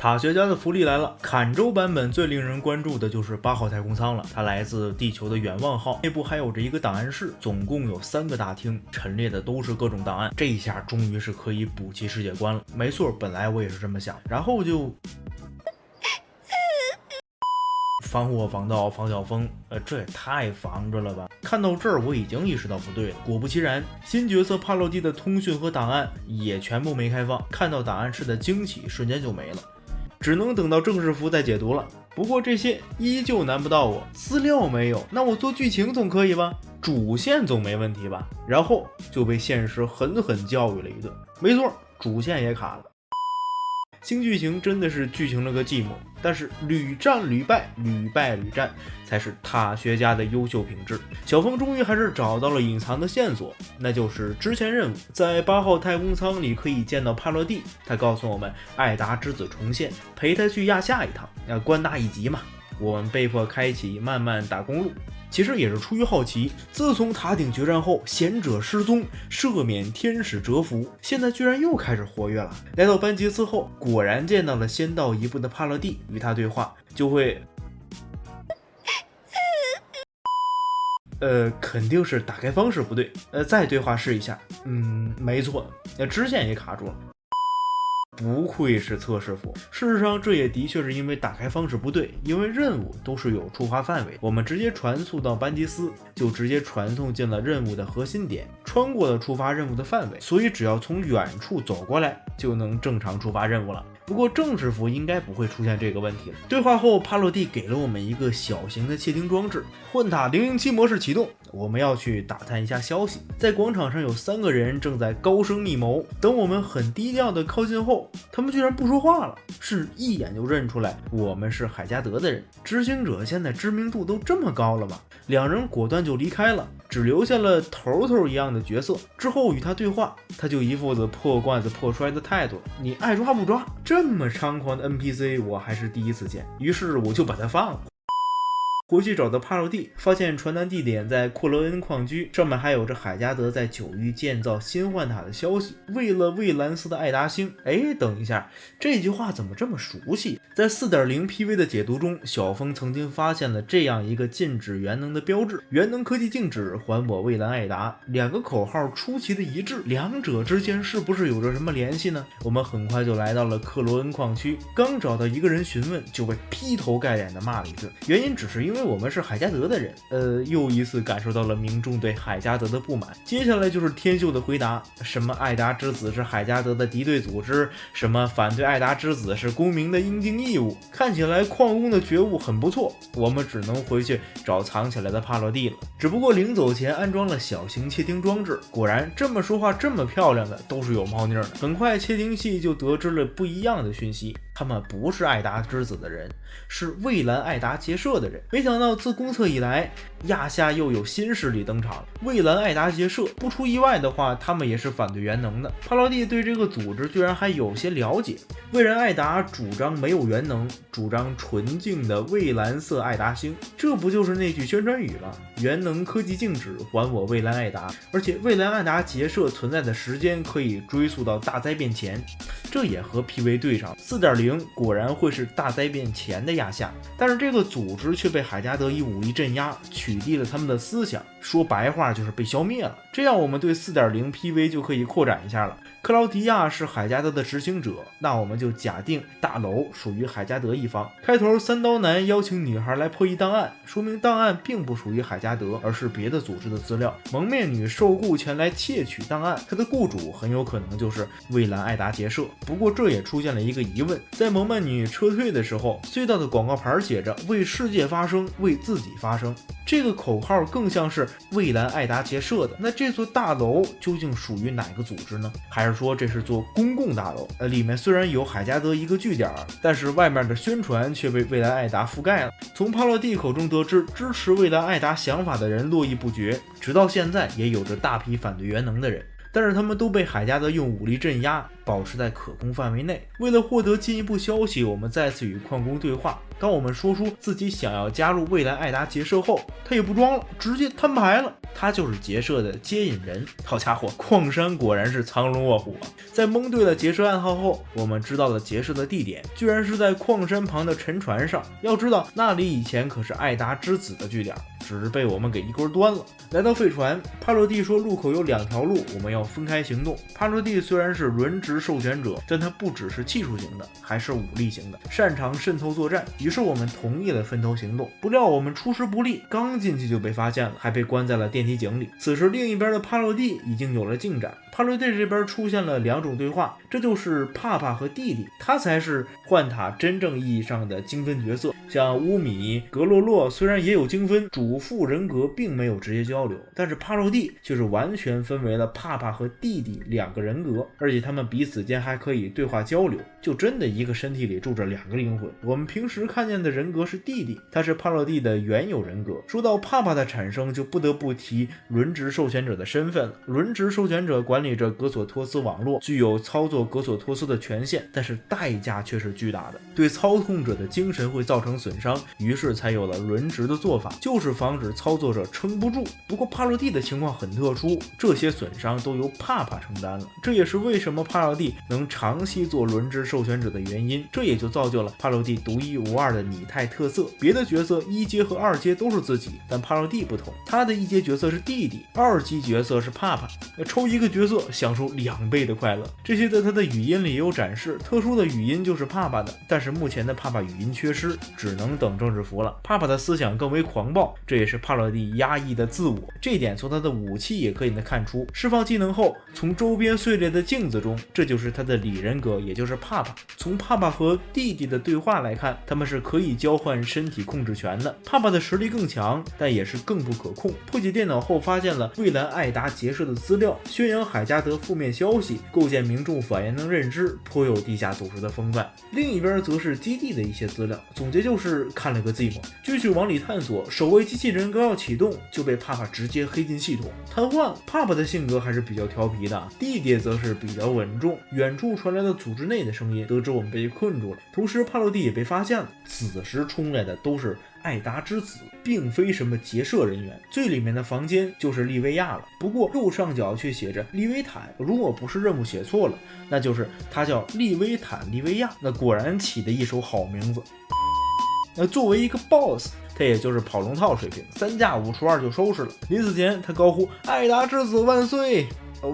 塔学家的福利来了，坎州版本最令人关注的就是8号太空舱了。它来自地球的远望号，内部还有着一个档案室，总共有3个大厅，陈列的都是各种档案。这一下终于是可以补齐世界观了。没错，本来我也是这么想，然后就防火防盗防小风，这也太防着了吧。看到这儿我已经意识到不对了，果不其然，新角色帕洛蒂的通讯和档案也全部没开放，看到档案室的惊喜瞬间就没了，只能等到正式服再解读了。不过这些依旧难不到我，资料没有，那我做剧情总可以吧，主线总没问题吧。然后就被现实狠狠教育了一顿，没错，主线也卡了。新剧情真的是剧情了个寂寞，但是屡战屡败，屡败屡战才是塔学家的优秀品质。小峰终于还是找到了隐藏的线索，那就是支线任务。在8号太空舱里可以见到帕洛蒂，他告诉我们艾达之子重现，陪他去亚夏一趟，官大一级嘛。我们被迫开启漫漫大公路，其实也是出于好奇。自从塔顶决战后，贤者失踪，赦免天使蛰伏，现在居然又开始活跃了。来到班吉斯后，果然见到了先到一步的帕洛蒂，与他对话就会肯定是打开方式不对，再对话试一下。没错，支线也卡住了。不愧是测试服，事实上这也的确是因为打开方式不对，因为任务都是有触发范围，我们直接传送到班吉斯就直接传送进了任务的核心点，穿过了触发任务的范围，所以只要从远处走过来就能正常触发任务了。不过正式服应该不会出现这个问题了。对话后，帕洛蒂给了我们一个小型的窃听装置，混塔007模式启动，我们要去打探一下消息。在广场上有3个人正在高声密谋，等我们很低调的靠近后，他们居然不说话了，是一眼就认出来我们是海加德的人。执行者现在知名度都这么高了吗？两人果断就离开了，只留下了头头一样的角色。之后与他对话，他就一副子破罐子破摔的态度，你爱抓不抓？这么猖狂的 NPC 我还是第一次见，于是我就把他放了。回去找到帕洛蒂，发现传单地点在库勒恩矿区，上面还有着海加德在9域建造新幻塔的消息。为了蔚蓝色的爱达星，等一下，这句话怎么这么熟悉？在 4.0 PV 的解读中，小峰曾经发现了这样一个禁止元能的标志：元能科技禁止，还我蔚蓝爱达。2个口号出奇的一致，两者之间是不是有着什么联系呢？我们很快就来到了克罗恩矿区，刚找到一个人询问，就被劈头盖脸的骂了一顿，原因只是因为我们是海加德的人。又一次感受到了民众对海加德的不满。接下来就是天秀的回答，什么爱达之子是海加德的敌对组织，什么反对爱达之子是公民的应尽义务。看起来矿工的觉悟很不错，我们只能回去找藏起来的帕洛蒂了。只不过临走前安装了小型窃听装置，果然这么说话这么漂亮的都是有猫腻的。很快窃听器就得知了不一样的讯息，他们不是爱达之子的人，是蔚蓝爱达结社的人。没想到自公测以来，亚夏又有新势力登场，蔚蓝爱达结社，不出意外的话，他们也是反对元能的。帕洛蒂对这个组织居然还有些了解。蔚蓝爱达主张没有元能，主张纯净的蔚蓝色爱达星，这不就是那句宣传语吗？元能科技静止，还我蔚蓝爱达。而且蔚蓝爱达结社存在的时间可以追溯到大灾变前，这也和 PV 对上。 4.0 果然会是大灾变前的亚夏，但是这个组织却被海加德以武力镇压，取缔了他们的思想，说白话就是被消灭了。这样我们对 4.0 PV 就可以扩展一下了。克劳迪亚是海加德的执行者，那我们就假定大楼属于海加德一方。开头3刀男邀请女孩来破译档案，说明档案并不属于海加德，而是别的组织的资料。蒙面女受雇前来窃取档案，她的雇主很有可能就是蔚蓝爱达结社。不过这也出现了一个疑问，在蒙面女撤退的时候，隧道的广告牌写着为世界发声，为自己发声，这个口号更像是蔚蓝爱达结社的。那这座大楼究竟属于哪个组织呢？还是说这是座公共大楼？里面虽然有海加德一个据点，但是外面的宣传却被蔚蓝爱达覆盖了。从帕洛蒂口中得知，支持蔚蓝爱达想法的人络绎不绝，直到现在也有着大批反对元能的人。但是他们都被海加德用武力镇压，保持在可控范围内。为了获得进一步消息，我们再次与矿工对话。当我们说出自己想要加入蔚蓝艾达结社后，他也不装了，直接摊牌了。他就是结社的接引人。好家伙，矿山果然是藏龙卧虎啊！在蒙对了结社暗号后，我们知道了结社的地点，居然是在矿山旁的沉船上。要知道，那里以前可是艾达之子的据点，只是被我们给一根端了。来到废船，帕洛蒂说路口有2条路，我们要分开行动。帕洛蒂虽然是轮值授权者，但他不只是技术型的，还是武力型的，擅长渗透作战。于是我们同意了分头行动。不料我们出师不利，刚进去就被发现了，还被关在了电梯井里。此时另一边的帕洛蒂已经有了进展。帕洛蒂这边出现了2种对话，这就是帕帕和弟弟，他才是幻塔真正意义上的精分角色。像乌米、格洛洛虽然也有精分，主副人格并没有直接交流，但是帕洛蒂却是完全分为了帕帕和弟弟2个人格，而且他们彼此间还可以对话交流，就真的一个身体里住着2个灵魂。我们平时看见的人格是弟弟，他是帕洛蒂的原有人格。说到帕帕的产生，就不得不提轮值授权者的身份了。轮值授权者管理着格索托斯网络，具有操作格索托斯的权限，但是代价却是巨大的，对操控者的精神会造成损伤，于是才有了轮值的做法，就是防止操作者撑不住。不过帕洛蒂的情况很特殊，这些损伤都由帕帕承担了，这也是为什么帕洛蒂能长期做轮值授权者的原因，这也就造就了帕洛蒂独一无二的拟态特色。别的角色1阶和2阶都是自己，但帕洛蒂不同，他的1阶角色是弟弟，2级角色是帕帕，抽一个角色享受2倍的快乐。这些在他的语音里也有展示，特殊的语音就是帕帕的，但是目前的帕帕语音缺失，只能等政治服了。帕帕的思想更为狂暴，这也是帕洛蒂压抑的自我，这一点从他的武器也可以能看出。释放技能后，从周边碎裂的镜子中，这就是他的里人格，也就是帕帕。从帕帕和弟弟的对话来看，他们是可以交换身体控制权的。帕帕的实力更强，但也是更不可控。破解电脑后发现了蔚蓝艾达结社的资料，宣扬海加德负面消息，构建民众反言能认知，颇有地下组织的风范。另一边则是基地的一些资料，总结就是看了个寂寞。继续往里探索，守卫机器人刚要启动，就被帕帕直接黑进系统，瘫痪了。帕帕的性格还是比较调皮的，弟弟则是比较稳重。远处传来了组织内的声音，得知我们被困住了，同时帕洛蒂也被发现了。此时冲来的都是艾达之子，并非什么结社人员。最里面的房间就是利维亚了，不过右上角却写着利维坦，如果不是任务写错了，那就是他叫利维坦利维亚，那果然起的一手好名字。作为一个 BOSS， 他也就是跑龙套水平，3架5除2就收拾了。临死前他高呼艾达之子万岁，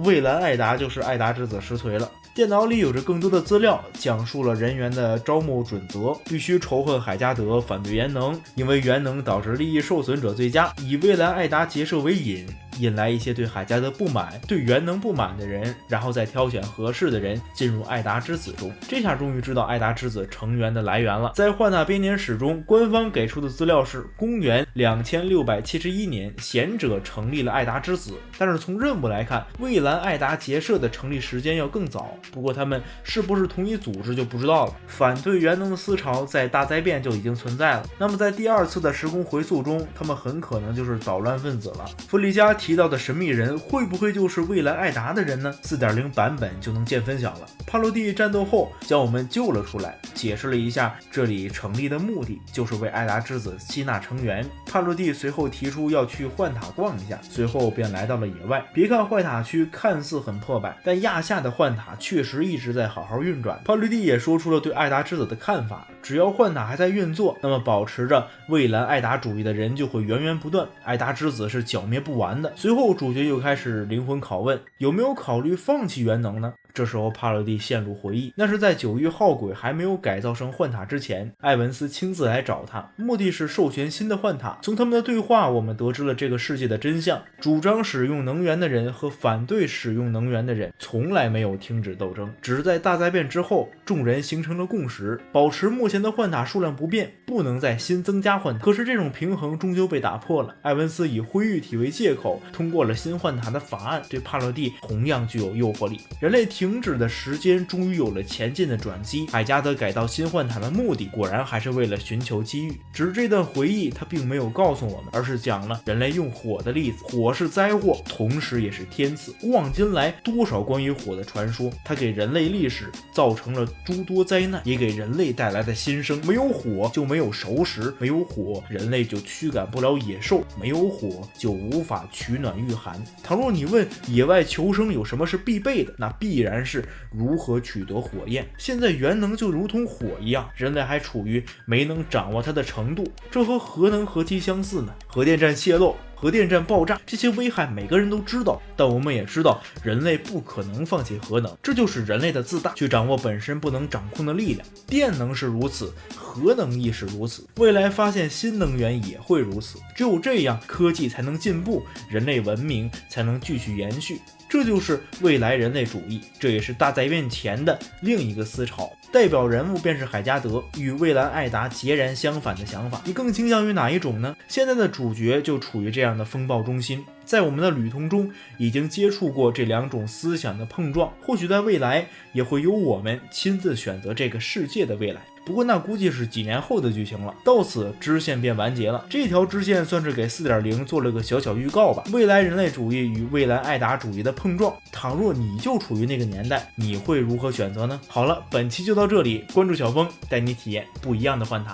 蔚蓝艾达就是艾达之子实锤了。电脑里有着更多的资料，讲述了人员的招募准则，必须仇恨海加德，反对元能，因为元能导致利益受损者最佳，以蔚蓝艾达结社为引，引来一些对海加德不满、对元能不满的人，然后再挑选合适的人进入艾达之子中。这下终于知道艾达之子成员的来源了。在幻塔编年史中，官方给出的资料是公元2671年，贤者成立了艾达之子，但是从任务来看，蔚蓝艾达结社的成立时间要更早。不过他们是不是同一组织就不知道了。反对元能的思潮在大灾变就已经存在了，那么在第2次的时空回溯中，他们很可能就是捣乱分子了。弗里加提到的神秘人会不会就是蔚蓝艾达的人呢？ 4.0 版本就能见分晓了。帕洛蒂战斗后将我们救了出来，解释了一下这里成立的目的，就是为艾达之子吸纳成员。帕洛蒂随后提出要去幻塔逛一下，随后便来到了野外。别看幻塔区看似很破败，但亚夏的幻塔确实一直在好好运转。帕洛蒂也说出了对艾达之子的看法，只要幻塔还在运作，那么保持着蔚蓝艾达主义的人就会源源不断，艾达之子是剿灭不完的。随后主角又开始灵魂拷问，有没有考虑放弃元能呢？这时候帕洛蒂陷入回忆，那是在9域号轨还没有改造成幻塔之前，艾文斯亲自来找他，目的是授权新的幻塔。从他们的对话我们得知了这个世界的真相，主张使用能源的人和反对使用能源的人从来没有停止斗争，只是在大灾变之后众人形成了共识，保持目前的幻塔数量不变，不能再新增加幻塔。可是这种平衡终究被打破了，艾文斯以灰域体为借口通过了新幻塔的法案，对帕洛蒂同样具有诱惑力。人类体停止的时间终于有了前进的转机。海加德改造新幻塔的目的果然还是为了寻求机遇，只是这段回忆他并没有告诉我们，而是讲了人类用火的例子。火是灾祸，同时也是天赐。古往今来多少关于火的传说，它给人类历史造成了诸多灾难，也给人类带来的新生。没有火就没有熟食，没有火人类就驱赶不了野兽，没有火就无法取暖御寒。倘若你问野外求生有什么是必备的，那必然是如何取得火焰。现在元能就如同火一样，人类还处于没能掌握它的程度，这和核能何其相似呢？核电站泄漏，核电站爆炸，这些危害每个人都知道，但我们也知道人类不可能放弃核能，这就是人类的自大，去掌握本身不能掌控的力量。电能是如此，核能亦是如此，未来发现新能源也会如此。只有这样，科技才能进步，人类文明才能继续延续。这就是未来人类主义，这也是大灾变前的另一个思潮。代表人物便是海加德，与蔚蓝艾达截然相反的想法。你更倾向于哪一种呢？现在的主角就处于这样的风暴中心，在我们的旅途中已经接触过这两种思想的碰撞，或许在未来也会由我们亲自选择这个世界的未来。不过那估计是几年后的剧情了。到此支线便完结了，这条支线算是给 4.0 做了个小小预告吧。未来人类主义与蔚蓝艾达主义的碰撞，倘若你就处于那个年代，你会如何选择呢？好了，本期就到这里，关注小峰，带你体验不一样的幻塔。